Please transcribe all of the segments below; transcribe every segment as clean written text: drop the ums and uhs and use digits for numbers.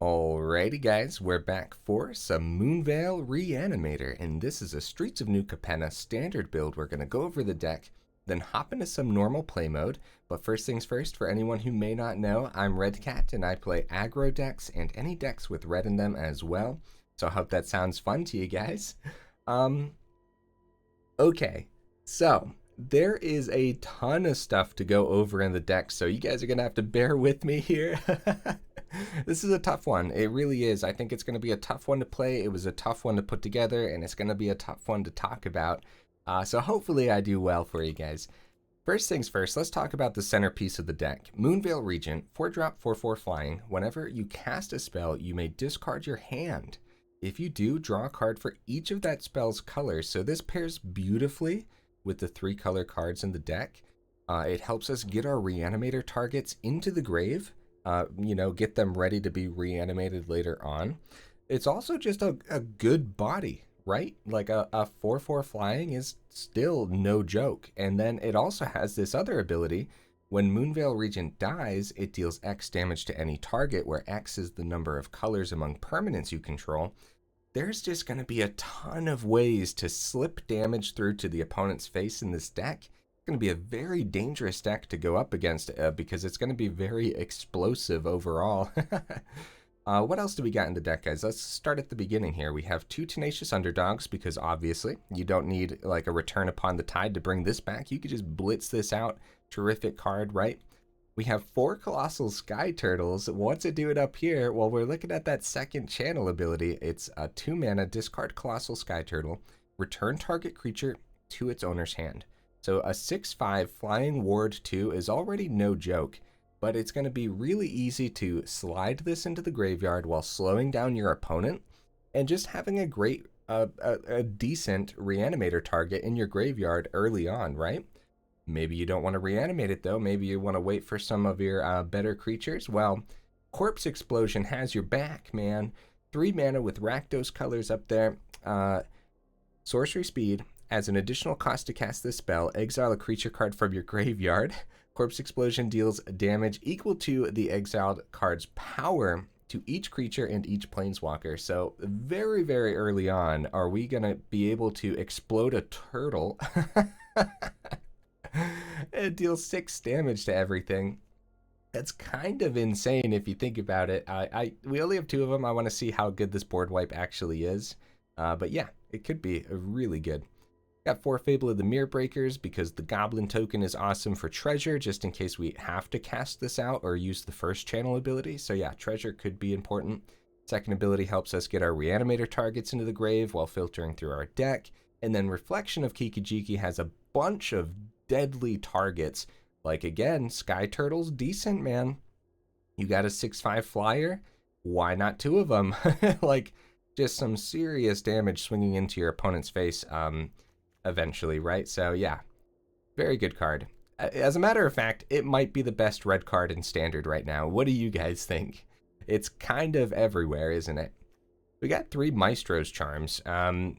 Alrighty guys, we're back for some Moonveil Reanimator, and this is a Streets of New Capenna standard build. We're going to go over the deck, then hop into some normal play mode. But first things first, for anyone who may not know, I'm Red Cat, and I play aggro decks and any decks with red in them as well. So I hope that sounds fun to you guys. Okay, so there is a ton of stuff to go over in the deck, so you guys are going to have to bear with me here. This is a tough one. It really is. I think it's going to be a tough one to play. It was a tough one to put together, and it's going to be a tough one to talk about. So hopefully I do well for you guys. First things first, let's talk about the centerpiece of the deck. Moonveil Regent, 4-drop, 4/4 flying. Whenever you cast a spell, you may discard your hand. If you do, draw a card for each of that spell's colors. So this pairs beautifully with the 3 color cards in the deck. It helps us get our reanimator targets into the grave. Get them ready to be reanimated later on. It's also just a good body, right? Like a 4/4 flying is still no joke. And then it also has this other ability. When Moonveil Regent dies, it deals X damage to any target, where X is the number of colors among permanents you control. There's just going to be a ton of ways to slip damage through to the opponent's face in this deck. It's going to be a very dangerous deck to go up against because it's going to be very explosive overall. What else do we got in the deck, guys? Let's start at the beginning here. We have 2 Tenacious Underdogs because obviously you don't need like a Return Upon the Tide to bring this back. You could just blitz this out. Terrific card, right? We have 4 Colossal Skyturtles. What's it doing up here? Well, we're looking at that second channel ability. It's a 2 mana, discard Colossal Skyturtle, return target creature to its owner's hand. So a 6/5 flying ward 2 is already no joke, but it's going to be really easy to slide this into the graveyard while slowing down your opponent and just having a great, a decent reanimator target in your graveyard early on, right? Maybe you don't want to reanimate it though. Maybe you want to wait for some of your better creatures. Well, Corpse Explosion has your back, man. 3 mana with Rakdos colors up there. Sorcery speed. As an additional cost to cast this spell, exile a creature card from your graveyard. Corpse Explosion deals damage equal to the exiled card's power to each creature and each planeswalker. So very, very early on, are we going to be able to explode a turtle? It deals 6 damage to everything. That's kind of insane if you think about it. We only have 2 of them. I want to see how good this board wipe actually is. But yeah, it could be really good. Got 4 Fable of the Mirror Breakers because the Goblin token is awesome for treasure, just in case we have to cast this out or use the first channel ability. So yeah, treasure could be important. Second ability helps us get our reanimator targets into the grave while filtering through our deck. And then Reflection of Kikijiki has a bunch of deadly targets. Like again, Skyturtle's decent, man. You got a 6/5 flyer, why not 2 of them? Like just some serious damage swinging into your opponent's face eventually, right? So yeah, very good card. As a matter of fact, it might be the best red card in standard right now. What do you guys think? It's kind of everywhere, isn't it? We got 3 Maestros Charms.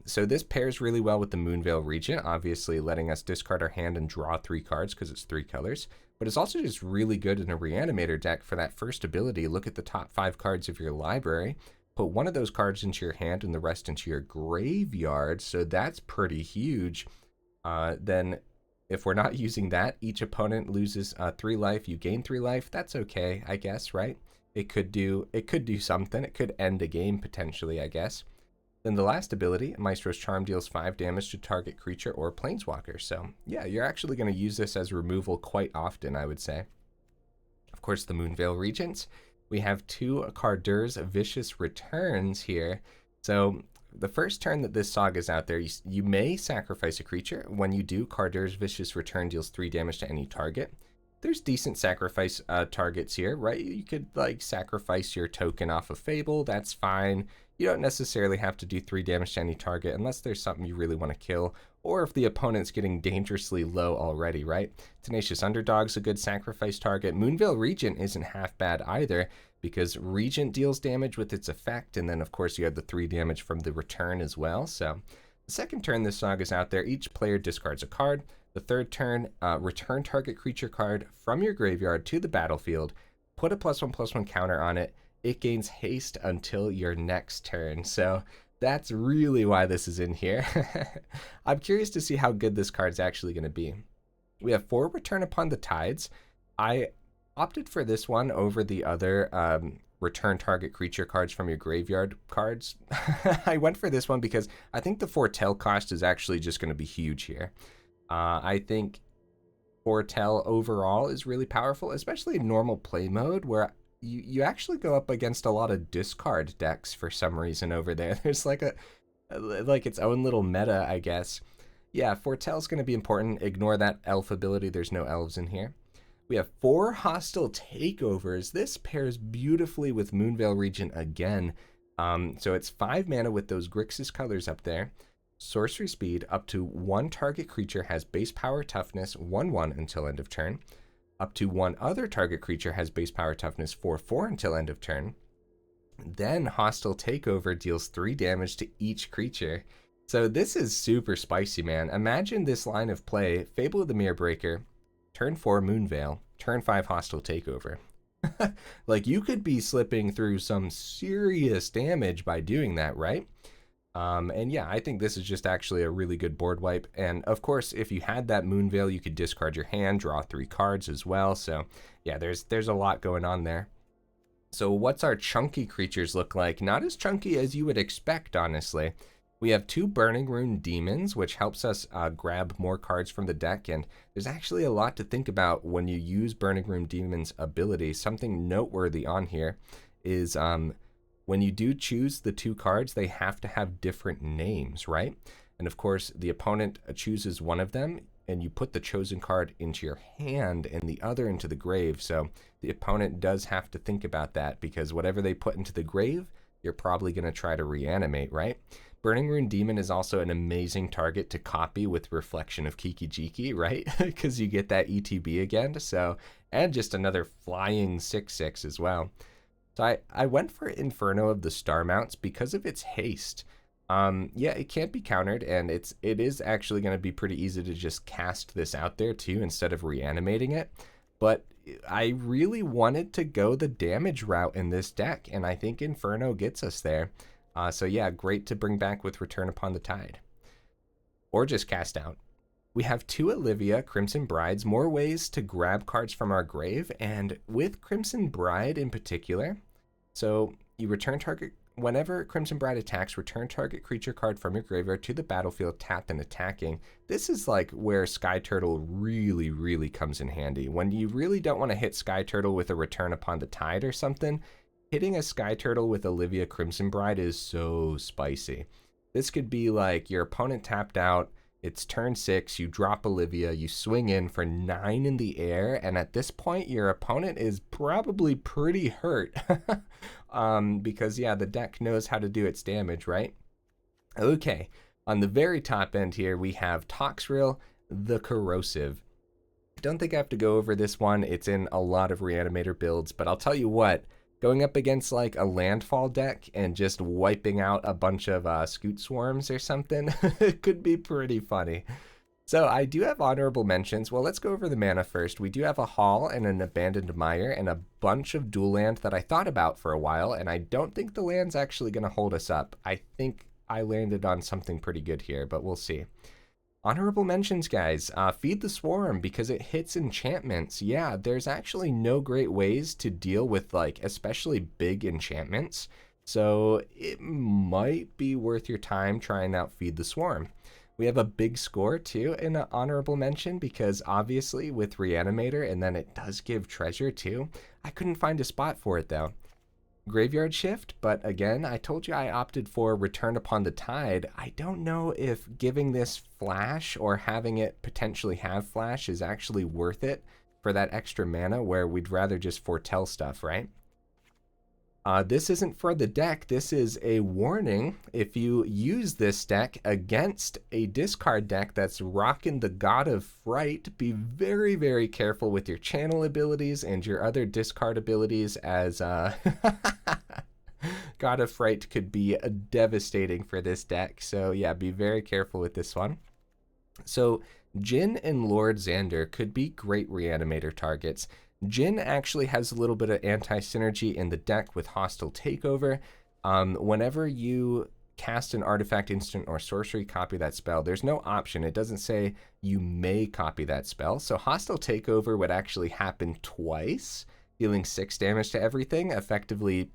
So this pairs really well with the Moonveil Regent, obviously letting us discard our hand and draw 3 cards because it's 3 colors. But it's also just really good in a reanimator deck for that first ability. Look at the top 5 cards of your library. Put one of those cards into your hand and the rest into your graveyard. So that's pretty huge. Then if we're not using that, each opponent loses 3 life. You gain 3 life. That's okay, I guess, right? It could do something. It could end a game potentially, I guess. Then the last ability, Maestros Charm, deals 5 damage to target creature or planeswalker. So yeah, you're actually going to use this as removal quite often, I would say. Of course, the Moonveil Regents. We have 2 Kardur's Vicious Returns here. So the first turn that this saga is out there, you may sacrifice a creature. When you do, Kardur's Vicious Return deals 3 damage to any target. There's decent sacrifice targets here, right? You could like sacrifice your token off of Fable, that's fine. You don't necessarily have to do 3 damage to any target unless there's something you really want to kill, or if the opponent's getting dangerously low already, right? Tenacious Underdog's a good sacrifice target. Moonveil Regent isn't half bad either, because Regent deals damage with its effect, and then of course you have the 3 damage from the return as well. So the second turn this saga's out there, each player discards a card. The third turn, return target creature card from your graveyard to the battlefield, put a +1/+1 counter on it, it gains haste until your next turn. So that's really why this is in here. I'm curious to see how good this card's actually going to be. We have 4 Return Upon the Tides. I opted for this one over the other return target creature cards from your graveyard cards. I went for this one because I think the Foretell cost is actually just going to be huge here. I think Foretell overall is really powerful, especially in normal play mode where you actually go up against a lot of discard decks for some reason over there. There's like its own little meta, I guess. Yeah, Foretell's going to be important. Ignore that elf ability. There's no elves in here. We have 4 Hostile Takeovers. This pairs beautifully with Moonveil Regent again. So it's 5 mana with those Grixis colors up there. Sorcery speed, up to 1 target creature has base power toughness 1/1 until end of turn. Up to 1 other target creature has base power toughness 4/4 until end of turn. Then Hostile Takeover deals 3 damage to each creature. So this is super spicy, man. Imagine this line of play: Fable of the Mirror Breaker, turn 4 Moonveil, turn 5 Hostile Takeover. Like, you could be slipping through some serious damage by doing that, right? And yeah, I think this is just actually a really good board wipe. And of course, if you had that Moonveil, you could discard your hand, draw 3 cards as well. So yeah, there's a lot going on there. So what's our chunky creatures look like? Not as chunky as you would expect, honestly. We have 2 Burning-Rune Demons, which helps us grab more cards from the deck, and there's actually a lot to think about when you use Burning-Rune Demon's ability. Something noteworthy on here is when you do choose the 2 cards, they have to have different names, right? And of course, the opponent chooses one of them, and you put the chosen card into your hand and the other into the grave. So the opponent does have to think about that, because whatever they put into the grave, you're probably going to try to reanimate, right? Burning-Rune Demon is also an amazing target to copy with Reflection of Kiki-Jiki, right? Because you get that ETB again. So, and just another flying 6/6 as well. So I went for Inferno of the Star Mounts because of its haste. Yeah, it can't be countered, and it is actually going to be pretty easy to just cast this out there too instead of reanimating it. But I really wanted to go the damage route in this deck, and I think Inferno gets us there. So yeah, great to bring back with Return Upon the Tide. Or just cast out. We have 2 Olivia Crimson Brides, more ways to grab cards from our grave, and with Crimson Bride in particular, so you return target, whenever Crimson Bride attacks, return target creature card from your graveyard to the battlefield, tapped and attacking. This is like where Skyturtle really, really comes in handy. When you really don't want to hit Skyturtle with a Return Upon the Tide or something, hitting a Skyturtle with Olivia Crimson Bride is so spicy. This could be like your opponent tapped out, it's turn 6, you drop Olivia, you swing in for 9 in the air, and at this point your opponent is probably pretty hurt. Because yeah, the deck knows how to do its damage, right? Okay, on the very top end here we have Toxrill, the Corrosive. Don't think I have to go over this one, it's in a lot of Reanimator builds, but I'll tell you what, going up against like a landfall deck and just wiping out a bunch of Scoot Swarms or something, it could be pretty funny. So I do have honorable mentions. Well, let's go over the mana first. We do have a Hall and an Abandoned Mire and a bunch of dual land that I thought about for a while, and I don't think the land's actually going to hold us up. I think I landed on something pretty good here, but we'll see. Honorable mentions, guys. Feed the Swarm, because it hits enchantments. Yeah, there's actually no great ways to deal with, like, especially big enchantments. So it might be worth your time trying out Feed the Swarm. We have a big score, too, in an honorable mention, because obviously with Reanimator, and then it does give treasure, too. I couldn't find a spot for it, though. Graveyard Shift, but again, I told you I opted for Return Upon the Tide. I don't know if giving this flash or having it potentially have flash is actually worth it for that extra mana, where we'd rather just foretell stuff, right? This isn't for the deck. This is a warning. If you use this deck against a discard deck that's rocking the God of Fright, be very, very careful with your channel abilities and your other discard abilities, as God of Fright could be devastating for this deck. So yeah, be very careful with this one. So Jin and Lord Xander could be great Reanimator targets. Jhin actually has a little bit of anti-synergy in the deck with Hostile Takeover. Whenever you cast an artifact, instant, or sorcery, copy that spell. There's no option. It doesn't say you may copy that spell. So Hostile Takeover would actually happen twice, dealing 6 damage to everything, effectively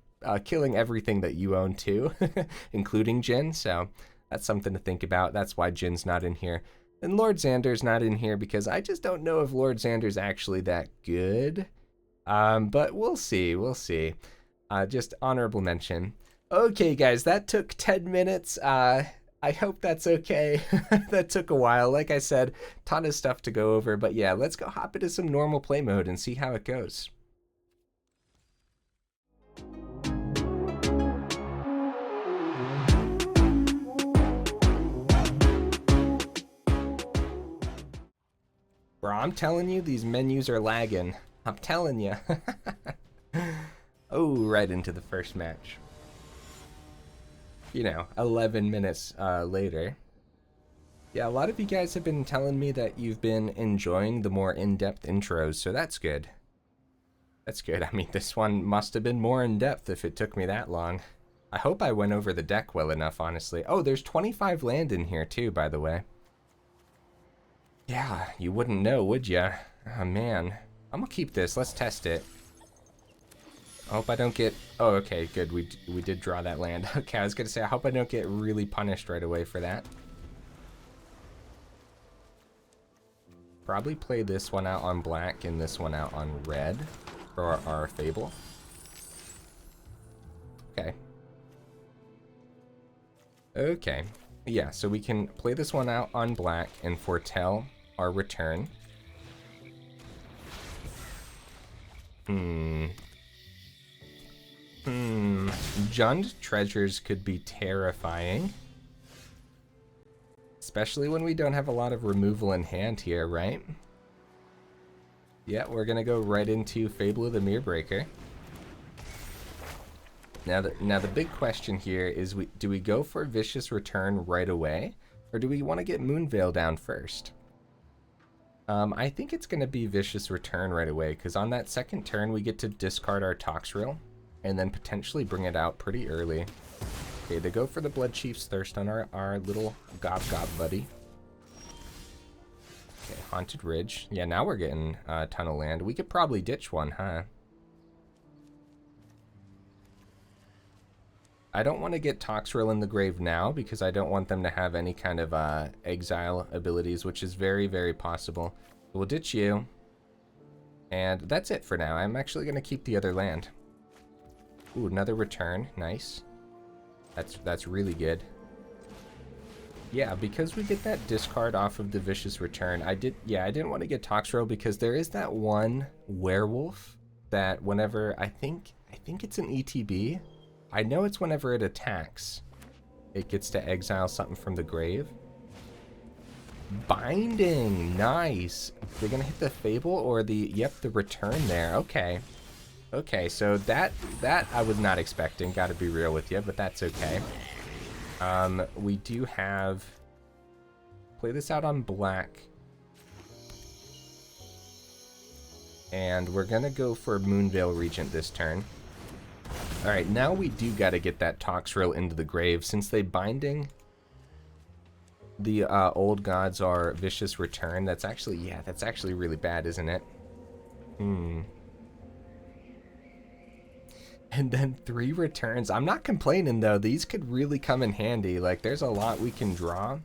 killing everything that you own too, including Jhin. So that's something to think about. That's why Jin's not in here. And Lord Xander's not in here because I just don't know if Lord Xander's actually that good. But we'll see. We'll see. Just honorable mention. Okay, guys, that took 10 minutes. I hope that's okay. That took a while. Like I said, ton of stuff to go over. But yeah, let's go hop into some normal play mode and see how it goes. Bro, I'm telling you, these menus are lagging. I'm telling you. Oh, right into the first match. You know, 11 minutes later. Yeah, a lot of you guys have been telling me that you've been enjoying the more in-depth intros, so that's good. That's good. I mean, this one must have been more in-depth if it took me that long. I hope I went over the deck well enough, honestly. Oh, there's 25 land in here too, by the way. Yeah, you wouldn't know, would ya? Oh, man. I'm gonna keep this. Let's test it. I hope I don't get... Oh, okay, good. We did draw that land. Okay, I was gonna say, I hope I don't get really punished right away for that. Probably play this one out on black and this one out on red for our Fable. Okay. Okay. Yeah, so we can play this one out on black and foretell our return. Jund treasures could be terrifying. Especially when we don't have a lot of removal in hand here, right? Yeah, we're gonna go right into Fable of the Mirror Breaker. Now the big question here is, do we go for Vicious Return right away? Or do we want to get Moonveil down first? I think it's going to be Vicious Return right away, because on that second turn we get to discard our Toxrill, and then potentially bring it out pretty early. Okay, they go for the Blood Chief's Thirst on our little Gob buddy. Okay, Haunted Ridge. Yeah, now we're getting a ton of land. We could probably ditch one, huh? I don't want to get Toxrill in the grave now because I don't want them to have any kind of exile abilities, which is very, very possible. We'll ditch you. And that's it for now. I'm actually going to keep the other land. Ooh, another return. Nice. That's really good. Yeah, because we get that discard off of the Vicious Return, I didn't want to get Toxrill because there is that one werewolf that whenever, I think it's an ETB. I know it's whenever it attacks, it gets to exile something from the grave. Binding, nice. They're gonna hit the Fable or the return there. Okay. Okay, so that I was not expecting, gotta be real with you, but that's okay. We do have, play this out on black. And we're gonna go for Moonveil Regent this turn. Alright, now we do gotta get that Toxrill into the grave. Since they binding the old gods are Vicious Return, that's actually really bad, isn't it? And then 3 returns. I'm not complaining though, these could really come in handy. Like, there's a lot we can draw.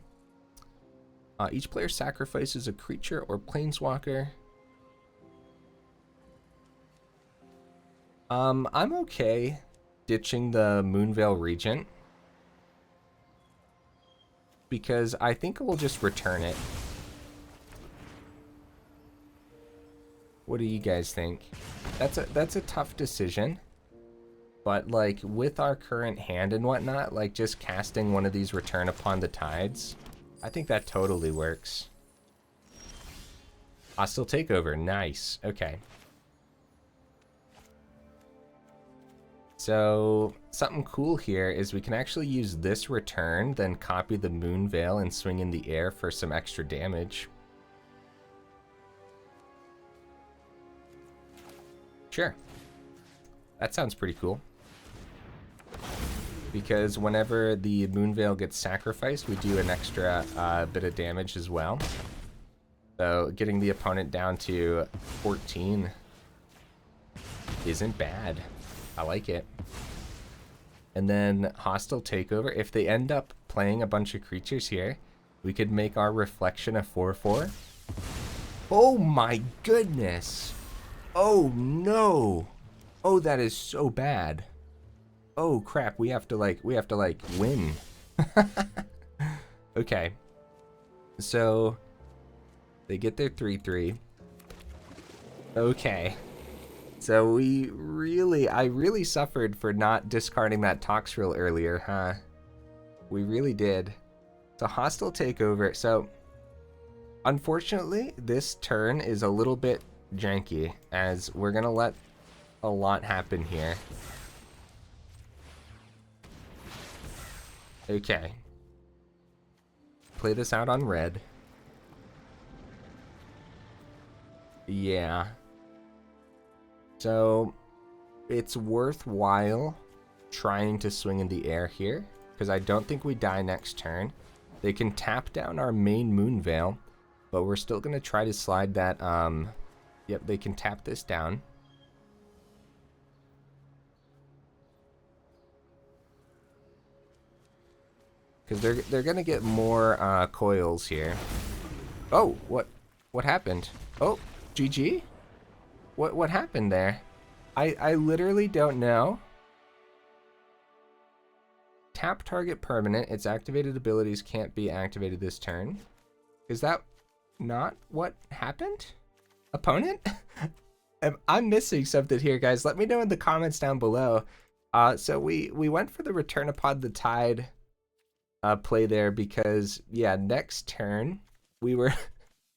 Each player sacrifices a creature or planeswalker. I'm okay ditching the Moonveil Regent because I think we'll just return it. What do you guys think? That's a tough decision, but like with our current hand and whatnot, like just casting one of these Return Upon the Tides, I think that totally works. Hostile Takeover, nice. Okay. So something cool here is we can actually use this return, then copy the Moonveil and swing in the air for some extra damage. Sure. That sounds pretty cool. Because whenever the Moonveil gets sacrificed, we do an extra bit of damage as well. So getting the opponent down to 14 isn't bad. I like it. And then Hostile Takeover. If they end up playing a bunch of creatures here, we could make our reflection a 4/4. Oh my goodness. Oh no. Oh, that is so bad. Oh crap, we have to like win. Okay. So they get their 3/3. Okay. So I really suffered for not discarding that Toxrill earlier, huh? We really did. So Hostile Takeover. So unfortunately, this turn is a little bit janky, as we're gonna let a lot happen here. Okay. Play this out on red. Yeah. So it's worthwhile trying to swing in the air here, because I don't think we die next turn. They can tap down our main Moonveil, but we're still going to try to slide that. Yep, they can tap this down. Because they're going to get more coils here. Oh, what happened? Oh, GG? What happened there? I literally don't know. Tap target permanent. Its activated abilities can't be activated this turn. Is that not what happened? Opponent? I'm missing something here, guys. Let me know in the comments down below. So we went for the Return Upon the Tide play there because, yeah, next turn we were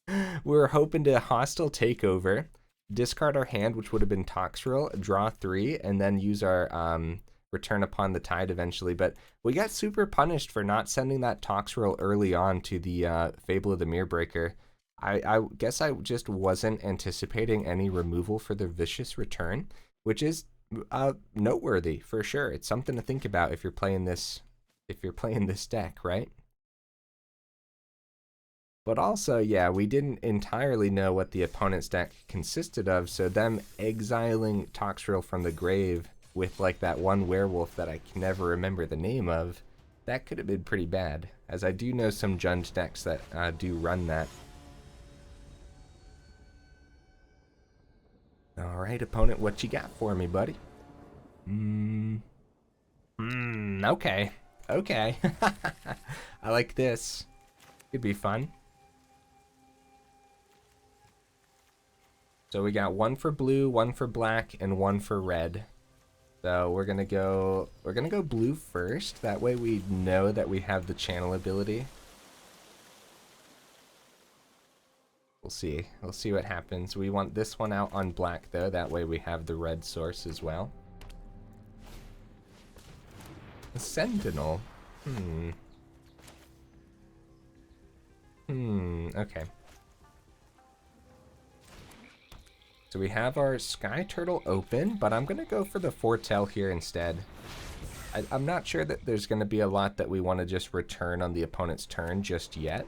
we were hoping to Hostile Takeover, discard our hand, which would have been Toxrill, draw 3, and then use our Return Upon the Tide eventually. But we got super punished for not sending that Toxrill early on to the Fable of the Mirror Breaker. I guess I just wasn't anticipating any removal for the Vicious Return, which is noteworthy for sure. It's something to think about if you're playing this deck, right? But also, yeah, we didn't entirely know what the opponent's deck consisted of, so them exiling Toxrill from the grave with like that one werewolf that I can never remember the name of, that could have been pretty bad, as I do know some Jund decks that do run that. Alright, opponent, what you got for me, buddy? Okay. Okay. I like this. Could be fun. So we got one for blue, one for black, and one for red. So we're gonna go blue first. That way we know that we have the channel ability. We'll see. We'll see what happens. We want this one out on black though. That way we have the red source as well. The Sentinel. Okay. So we have our Skyturtle open, but I'm going to go for the Foretell here instead. I'm not sure that there's going to be a lot that we want to just return on the opponent's turn just yet.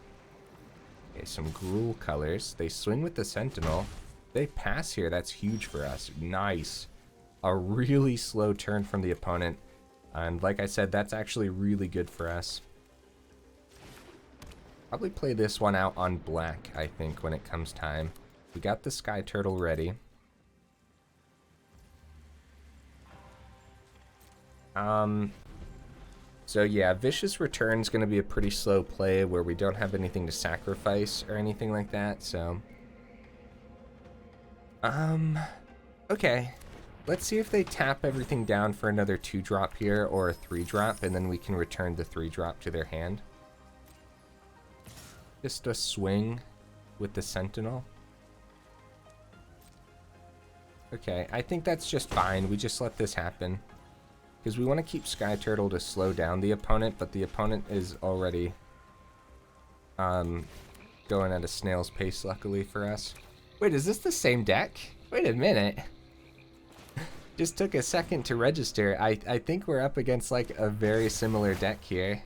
Okay, some Gruul colors. They swing with the Sentinel. They pass here. That's huge for us. Nice. A really slow turn from the opponent. And like I said, that's actually really good for us. Probably play this one out on black, I think, when it comes time. We got the Skyturtle ready. So yeah, Vicious Return's going to be a pretty slow play where we don't have anything to sacrifice or anything like that, so... Okay. Let's see if they tap everything down for another 2-drop here or a 3-drop, and then we can return the 3-drop to their hand. Just a swing with the Sentinel. Okay, I think that's just fine. We just let this happen. Because we want to keep Skyturtle to slow down the opponent, but the opponent is already going at a snail's pace, luckily for us. Wait, is this the same deck? Wait a minute. Just took a second to register. I think we're up against like a very similar deck here.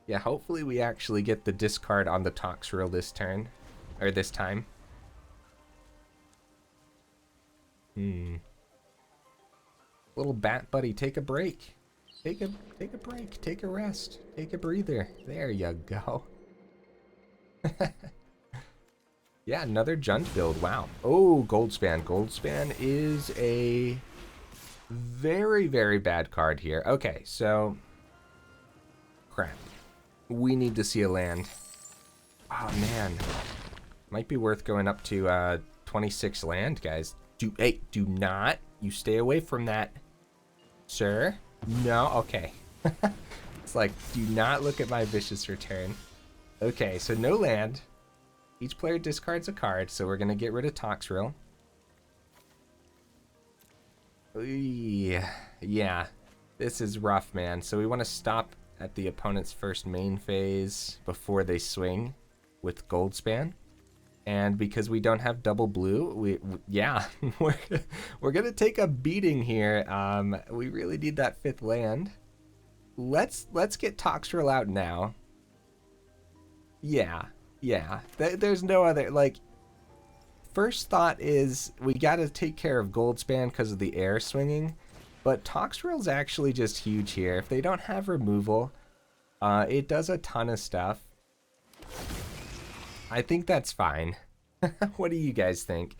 Yeah, hopefully we actually get the discard on the Toxrill this turn. Or this time. Little bat buddy, take a break. Take a break. Take a rest. Take a breather. There you go. Yeah, another Jund build. Wow. Oh, Goldspan. Goldspan is a very, very bad card here. Okay, so... Crap. We need to see a land. Oh, man. Might be worth going up to 26 land, guys. Do not. You stay away from that. Sir? No? Okay. It's like, do not look at my vicious return. Okay, so no land. Each player discards a card, so we're going to get rid of Toxrill. Yeah, this is rough, man. So we want to stop at the opponent's first main phase before they swing with Goldspan. And because we don't have double blue, yeah, we're going to take a beating here. We really need that 5th land. Let's get Toxrill out now. Yeah. There's no other, like, first thought is we got to take care of Goldspan because of the air swinging, but Toxrill's actually just huge here. If they don't have removal, it does a ton of stuff. I think that's fine. What do you guys think?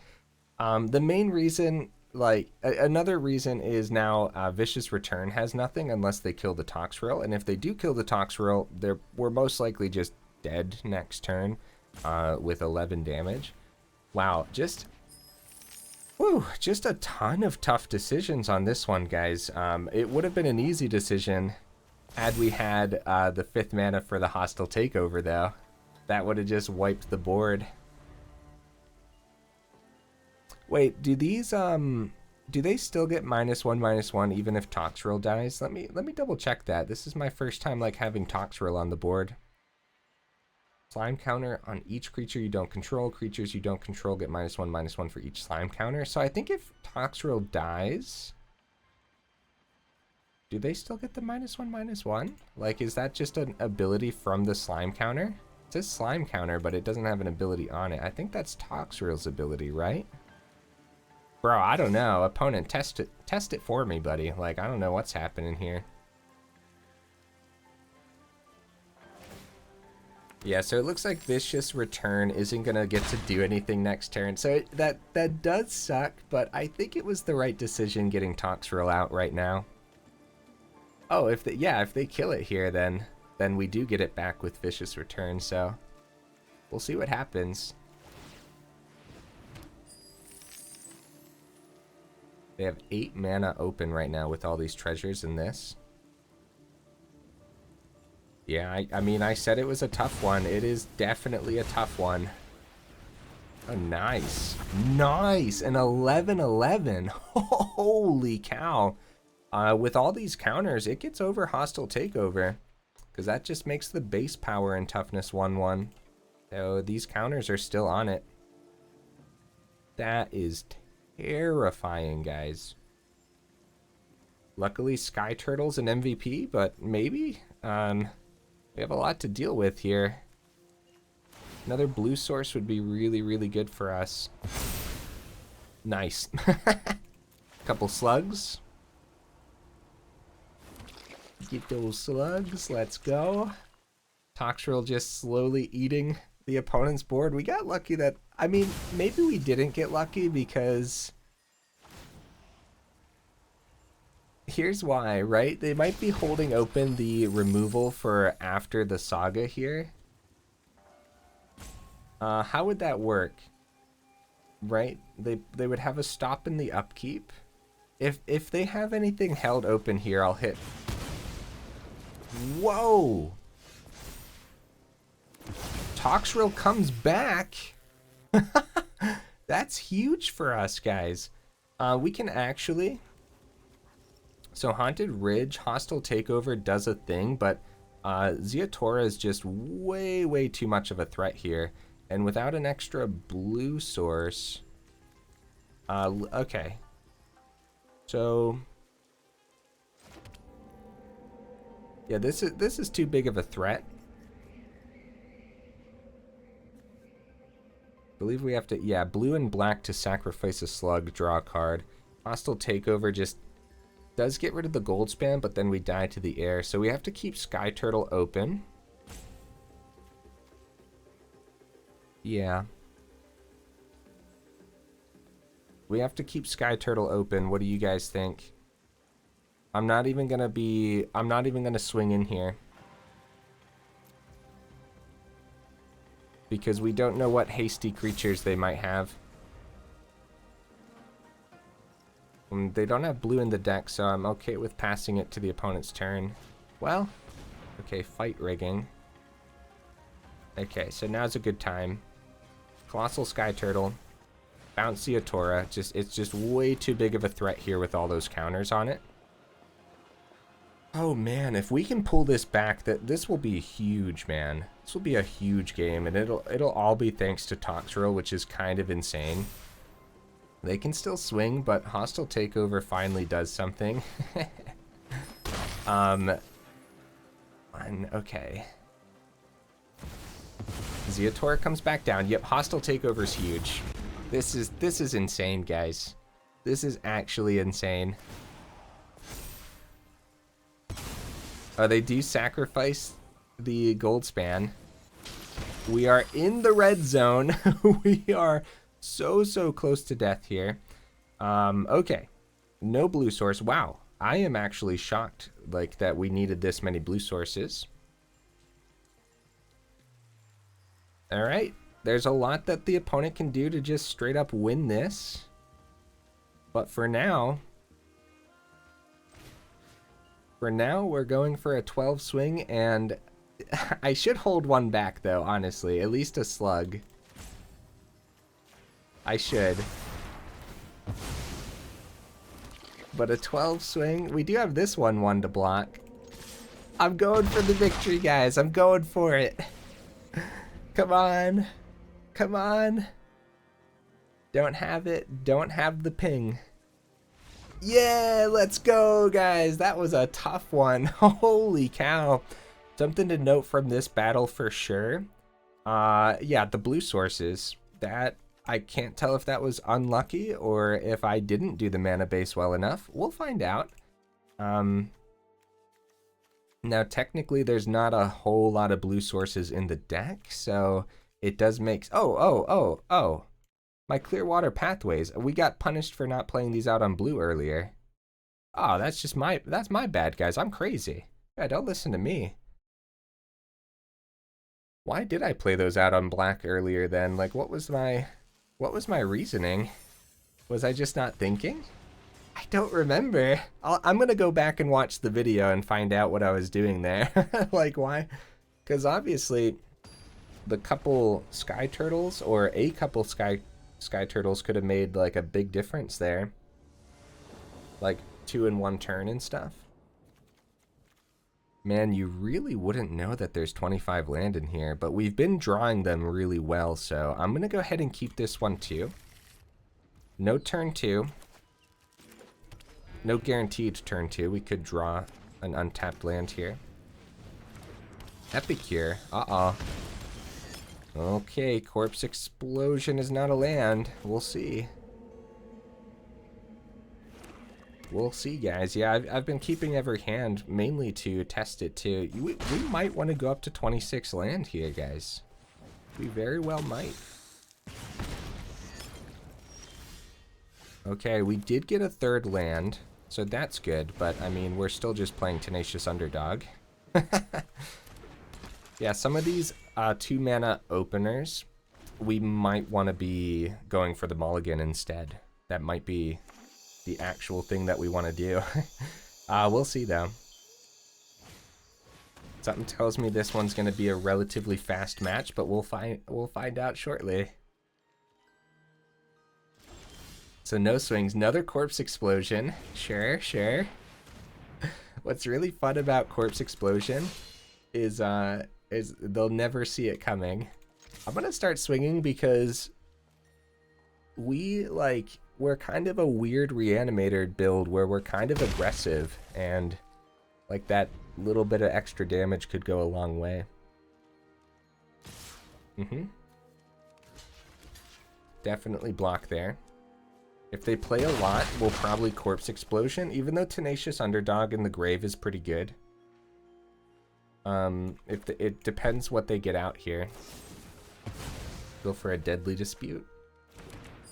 The main reason, like, another reason is now Vicious Return has nothing unless they kill the Toxrill, and if they do kill the Toxrill, we're most likely just dead next turn with 11 damage. Wow, just a ton of tough decisions on this one, guys. It would have been an easy decision had we had the 5th mana for the Hostile Takeover, though. That would have just wiped the board. Wait, do these do they still get -1/-1 even if Toxrill dies? Let me double check that. This is my first time like having Toxrill on the board. Slime counter on each creature you don't control. Creatures you don't control get -1/-1 for each slime counter. So I think if Toxrill dies, do they still get the -1/-1? Like, is that just an ability from the slime counter? It says slime counter, but it doesn't have an ability on it. I think that's Toxrill's ability, right? Bro, I don't know. Opponent, test it for me, buddy. Like, I don't know what's happening here. Yeah, so it looks like Vicious Return isn't going to get to do anything next turn. So that does suck, but I think it was the right decision getting Toxrill out right now. Oh, if they kill it here, then we do get it back with Vicious Return, so we'll see what happens. They have 8 mana open right now with all these treasures in this. Yeah, I mean, I said it was a tough one. It is definitely a tough one. Oh, nice. Nice! An 11/11. Holy cow. With all these counters, it gets over Hostile Takeover. Because that just makes the base power and toughness 1/1. So these counters are still on it. That is terrifying, guys. Luckily, Skyturtle's an MVP, but maybe? We have a lot to deal with here. Another blue source would be really, really good for us. Nice. Couple slugs. Get those slugs. Let's go. Toxrill just slowly eating the opponent's board. We got lucky that... I mean, maybe we didn't get lucky because... Here's why, right? They might be holding open the removal for after the saga here. How would that work? Right? They would have a stop in the upkeep. If they have anything held open here, I'll hit... Whoa! Toxrill comes back! That's huge for us, guys. We can actually... So Haunted Ridge, Hostile Takeover does a thing, but Zeatora is just way, way too much of a threat here. And without an extra blue source... okay. So yeah, this is too big of a threat. I believe we have to, yeah, blue and black to sacrifice a slug, draw a card. Hostile Takeover just does get rid of the gold spam, but then we die to the air. So we have to keep Skyturtle open. Yeah. We have to keep Skyturtle open. What do you guys think? I'm not even gonna swing in here. Because we don't know what hasty creatures they might have. They don't have blue in the deck, so I'm okay with passing it to the opponent's turn. Well, okay, fight rigging. Okay, so now's a good time. Colossal Skyturtle. Bounce the Atora. It's just way too big of a threat here with all those counters on it. Oh man, if we can pull this back, this will be huge, man. This will be a huge game, and it'll all be thanks to Toxrill, which is kind of insane. They can still swing, but Hostile Takeover finally does something. Okay. Zeator comes back down. Yep, Hostile Takeover's huge. This is insane, guys. This is actually insane. Oh, they do sacrifice the gold span. We are in the red zone. We are so close to death here. Okay. No blue source. Wow. I am actually shocked like that we needed this many blue sources. All right. There's a lot that the opponent can do to just straight up win this. But for now, we're going for a 12 swing, and I should hold one back though, honestly. At least a slug. I should. But a 12 swing, we do have this one to block. I'm going for the victory, guys. I'm going for it. Come on. Come on. Don't have it. Don't have the ping. Yeah, let's go, guys. That was a tough one. Holy cow. Something to note from this battle for sure. Yeah, the blue sources. That, I can't tell if that was unlucky or if I didn't do the mana base well enough. We'll find out. Now, technically, there's not a whole lot of blue sources in the deck, so it does make... Oh. My Clearwater Pathways. We got punished for not playing these out on blue earlier. Oh, that's my bad, guys. I'm crazy. Yeah, don't listen to me. Why did I play those out on black earlier then? Like, what was my reasoning? Was I just not thinking? I don't remember. I'm gonna go back and watch the video and find out what I was doing there. Like, why? Because obviously, the couple Skyturtles, or a couple Skyturtles could have made like a big difference there. Like 2 in 1 turn and stuff. Man, you really wouldn't know that there's 25 land in here, but we've been drawing them really well, so I'm gonna go ahead and keep this one too. No turn 2. No guaranteed turn 2. We could draw an untapped land here. Epicure. Uh-oh. Okay, Corpse Explosion is not a land. We'll see. We'll see, guys. Yeah, I've been keeping every hand mainly to test it too. We might want to go up to 26 land here, guys. We very well might. Okay, we did get a 3rd land, so that's good. But, I mean, we're still just playing Tenacious Underdog. Yeah, some of these 2-mana openers, we might want to be going for the mulligan instead. That might be the actual thing that we want to do. We'll see though. Something tells me this one's going to be a relatively fast match, but we'll find out shortly. So no swings, another Corpse Explosion. Sure. What's really fun about Corpse Explosion is they'll never see it coming. I'm gonna start swinging because we, like, we're kind of a weird reanimator build where we're kind of aggressive, and like that little bit of extra damage could go a long way. Definitely block there. If they play a lot, we'll probably Corpse Explosion, even though Tenacious Underdog in the grave is pretty good. It depends what they get out here. Go for a Deadly Dispute.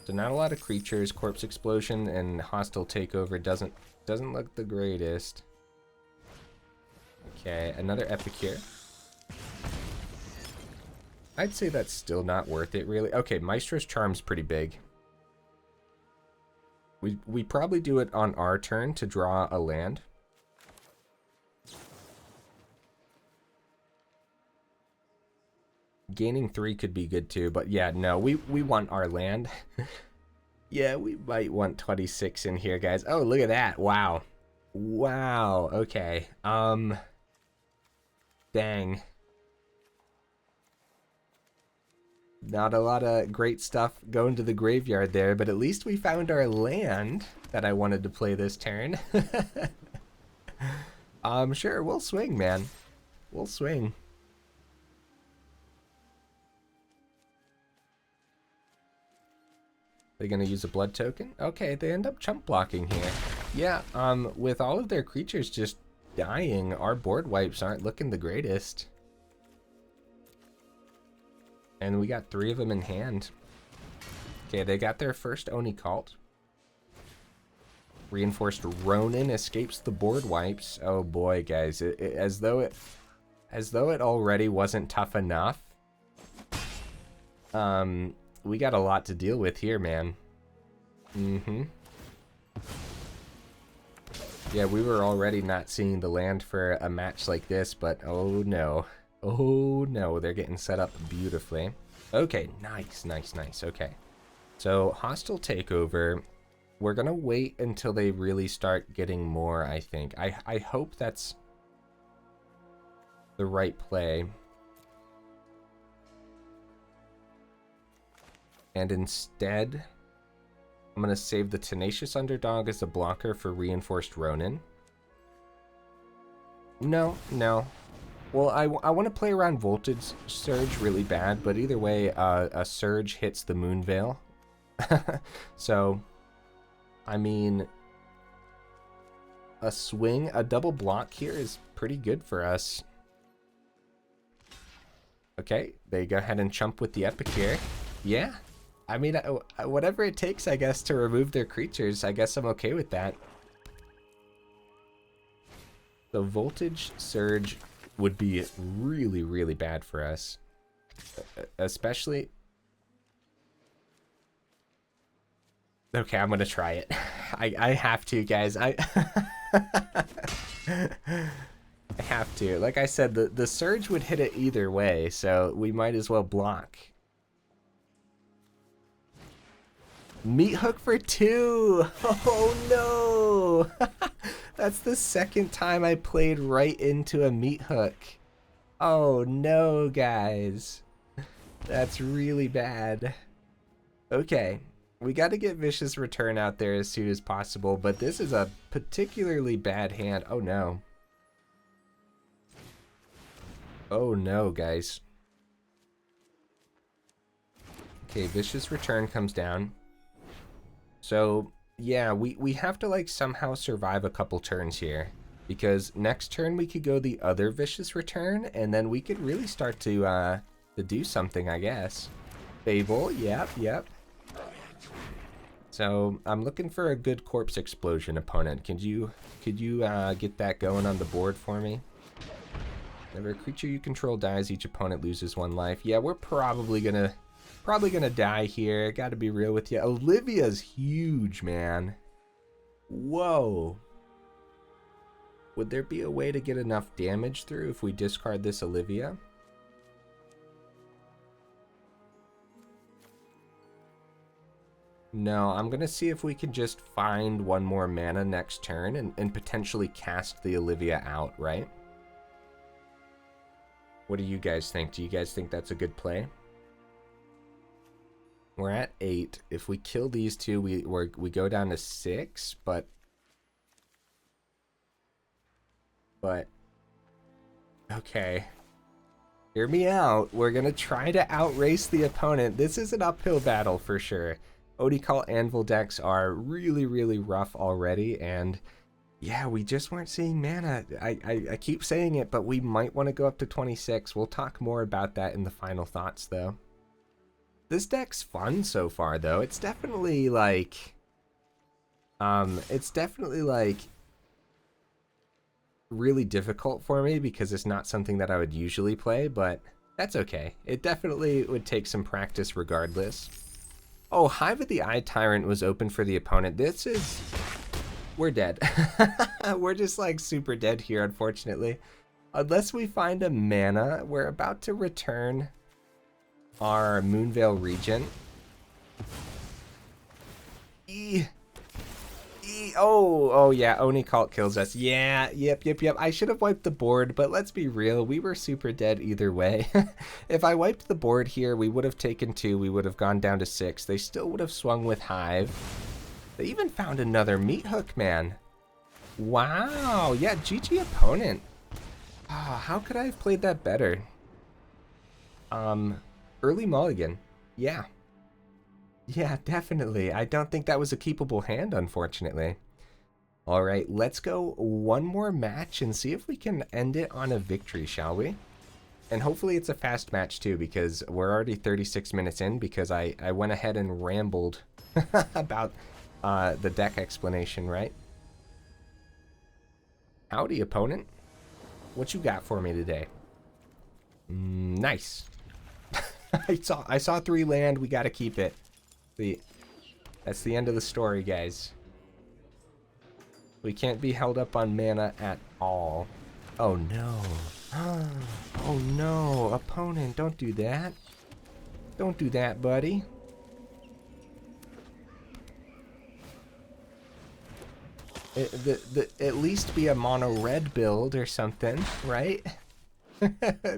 So not a lot of creatures. Corpse Explosion and Hostile Takeover doesn't look the greatest. Okay, another Epicure. I'd say that's still not worth it, really. Okay, Maestros Charm's pretty big. We probably do it on our turn to draw a land. Gaining 3 could be good too, but yeah, no, we want our land. Yeah, we might want 26 in here, guys. Oh, look at that. Wow. Wow. Okay. Dang. Not a lot of great stuff going to the graveyard there, but at least we found our land that I wanted to play this turn. Sure, we'll swing, man. We'll swing. They're gonna use a blood token? Okay, they end up chump blocking here. Yeah, with all of their creatures just dying, our board wipes aren't looking the greatest. And we got 3 of them in hand. Okay, they got their first Oni cult. Reinforced Ronin escapes the board wipes. Oh boy, guys, as though it already wasn't tough enough. We got a lot to deal with here, man. Yeah, we were already not seeing the land for a match like this, but oh no. Oh no, they're getting set up beautifully. Okay, nice. Okay. So, Hostile Takeover. We're gonna wait until they really start getting more, I think. I hope that's the right play. And instead, I'm gonna save the Tenacious Underdog as a blocker for Reinforced Ronin. No. Well, I want to play around Voltage Surge really bad, but either way, a Surge hits the Moonveil. So, I mean, a swing, a double block here is pretty good for us. Okay, they go ahead and chump with the Epicure. Yeah, I mean, whatever it takes, I guess, to remove their creatures, I guess I'm okay with that. So Voltage Surge would be really, really bad for us. Especially... Okay, I'm gonna try it. I have to, guys. I have to. Like I said, the Surge would hit it either way, so we might as well block. Meat hook for 2! Oh no! That's the second time I played right into a meat hook. Oh no, guys. That's really bad. Okay, we got to get Vicious Return out there as soon as possible, but this is a particularly bad hand. Oh no. Oh no, guys. Okay, Vicious Return comes down. So, yeah, we have to, like, somehow survive a couple turns here. Because next turn we could go the other Vicious Return, and then we could really start to do something, I guess. Fable, yep. So, I'm looking for a good Corpse Explosion opponent. Could you get that going on the board for me? Whenever a creature you control dies, each opponent loses 1 life. Yeah, we're probably gonna die here. Gotta be real with you. Olivia's huge, man. Whoa. Would there be a way to get enough damage through if we discard this Olivia? No, I'm gonna see if we can just find 1 more mana next turn and potentially cast the Olivia out, right? What do you guys think? Do you guys think that's a good play? We're at 8. If we kill these two, we go down to 6, but okay. Hear me out. We're gonna try to outrace the opponent. This is an uphill battle for sure. Odicall Anvil decks are really, really rough already, and yeah, we just weren't seeing mana. I keep saying it, but we might want to go up to 26. We'll talk more about that in the final thoughts, though. This deck's fun so far, though. It's definitely like, really difficult for me because it's not something that I would usually play, but that's okay. It definitely would take some practice regardless. Oh, Hive of the Eye Tyrant was open for the opponent. This is... We're dead. We're just like super dead here, unfortunately. Unless we find a mana, we're about to return our Moonveil Regent. Oh yeah, Oni Cult kills us. Yeah, yep. I should have wiped the board, but let's be real, we were super dead either way. If I wiped the board here, we would have taken 2, we would have gone down to 6. They still would have swung with Hive. They even found another meat hook, man. Wow, yeah, GG opponent. Oh, how could I have played that better? Early mulligan. Yeah. Yeah, definitely. I don't think that was a keepable hand, unfortunately. All right, let's go one more match and see if we can end it on a victory, shall we? And hopefully it's a fast match too, because we're already 36 minutes in, because I went ahead and rambled about the deck explanation, right? Howdy, opponent. What you got for me today? Nice. I saw 3 land. We got to keep it. That's the end of the story, guys. We can't be held up on mana at all. Oh no. Oh no, opponent, don't do that. Don't do that, buddy. At least be a mono red build or something, right?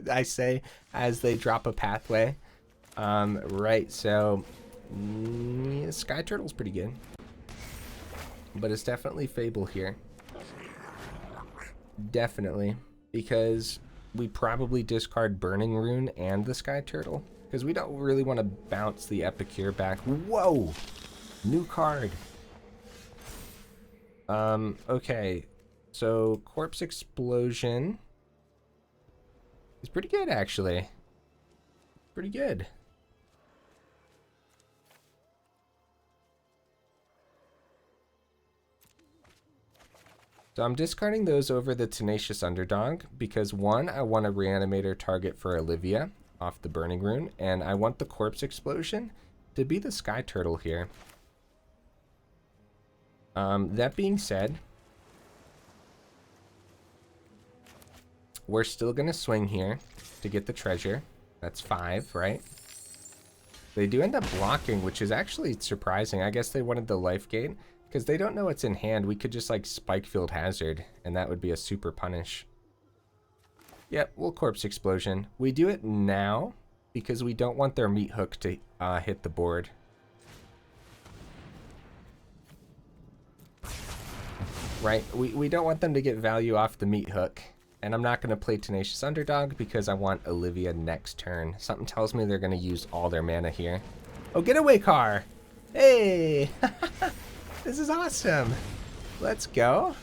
I say as they drop a pathway. Right, so Skyturtle's pretty good. But it's definitely Fable here. Definitely. Because we probably discard Burning-Rune and the Skyturtle. Because we don't really want to bounce the Epicure back. Whoa! New card. Okay. So, Corpse Explosion is pretty good, actually. Pretty good. So I'm discarding those over the Tenacious Underdog because 1, I want a Reanimator target for Olivia off the Burning-Rune, and I want the Corpse Explosion to be the Skyturtle here. That being said, we're still going to swing here to get the treasure. That's 5, right? They do end up blocking, which is actually surprising. I guess they wanted the life gain. Because they don't know what's in hand, we could just like Spikefield Hazard, and that would be a super punish. Yep, we'll Corpse Explosion. We do it now because we don't want their meat hook to hit the board. Right, we don't want them to get value off the meat hook. And I'm not going to play Tenacious Underdog because I want Olivia next turn. Something tells me they're going to use all their mana here. Oh, getaway car! Hey! This is awesome. Let's go.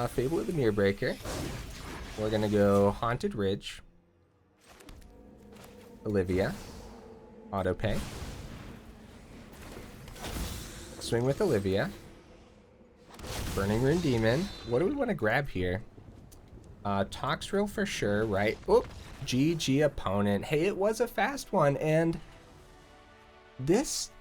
Fable of the Mirror Breaker. We're gonna go Haunted Ridge. Olivia. Auto pay. Swing with Olivia. Burning-Rune Demon. What do we want to grab here? Toxrill for sure, right? Oh, GG opponent. Hey, it was a fast one, and this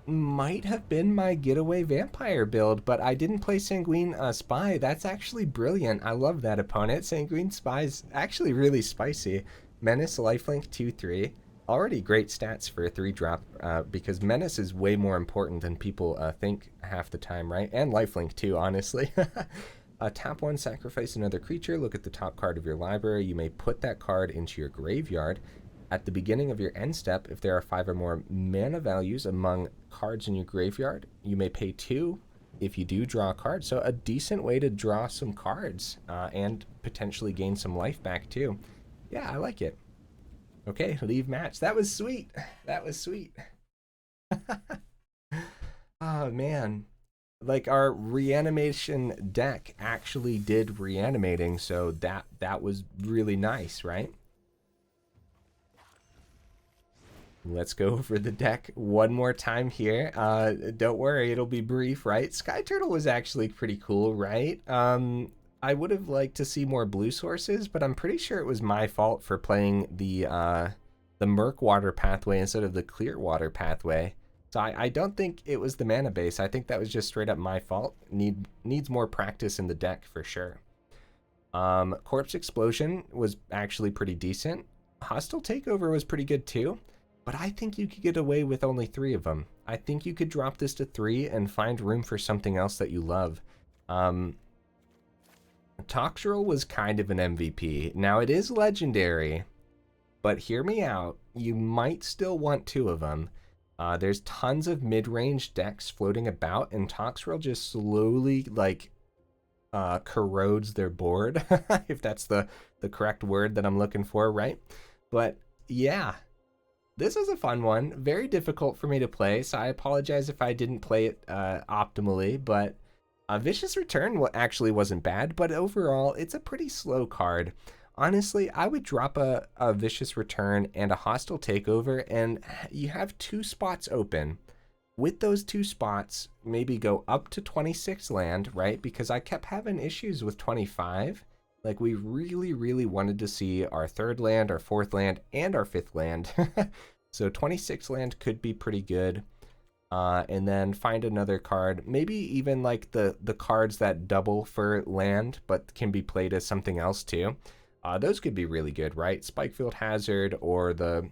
might have been my getaway vampire build, but I didn't play Sanguine Spy. That's actually brilliant. I love that opponent. Sanguine Spy's actually really spicy. Menace, lifelink 2/3. Already great stats for a 3-drop because Menace is way more important than people think half the time, right? And lifelink too, honestly. Tap 1, sacrifice another creature. Look at the top card of your library. You may put that card into your graveyard. At the beginning of your end step, if there are 5 or more mana values among cards in your graveyard, you may pay 2 if you do draw a card. So a decent way to draw some cards and potentially gain some life back too. Yeah, I like it. Okay, leave match. That was sweet. That was sweet. Oh man, like our reanimation deck actually did reanimating, so that was really nice, right? Let's go over the deck one more time here. Don't worry, it'll be brief, right? Skyturtle was actually pretty cool, right? I would have liked to see more blue sources, but I'm pretty sure it was my fault for playing the Murkwater Pathway instead of the Clearwater Pathway. So I don't think it was the mana base. I think that was just straight up my fault. Needs more practice in the deck for sure. Corpse Explosion was actually pretty decent. Hostile Takeover was pretty good too, but I think you could get away with only 3 of them. I think you could drop this to 3 and find room for something else that you love. Toxrill was kind of an MVP. Now it is legendary, but hear me out. You might still want 2 of them. There's tons of mid-range decks floating about, and Toxrill just slowly like corrodes their board, if that's the correct word that I'm looking for, right? But yeah, this was a fun one. Very difficult for me to play, so I apologize if I didn't play it optimally, but Vicious Return actually wasn't bad, but overall, it's a pretty slow card. Honestly, I would drop a Vicious Return and a Hostile Takeover, and you have 2 spots open. With those 2 spots, maybe go up to 26 land, right? Because I kept having issues with 25. Like, we really, really wanted to see our 3rd land, our 4th land, and our 5th land. So 26 land could be pretty good. And then find another card, maybe even like the cards that double for land, but can be played as something else too. Those could be really good, right? Spikefield Hazard or the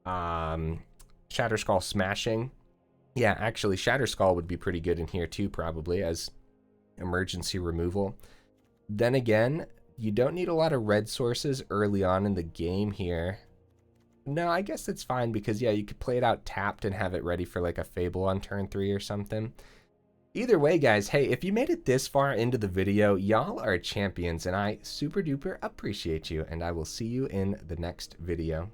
Shatterskull Smashing. Yeah, actually, Shatterskull would be pretty good in here too, probably, as emergency removal. Then again, you don't need a lot of red sources early on in the game here. No, I guess it's fine because, yeah, you could play it out tapped and have it ready for like a Fable on turn 3 or something. Either way, guys, hey, if you made it this far into the video, y'all are champions, and I super duper appreciate you, and I will see you in the next video.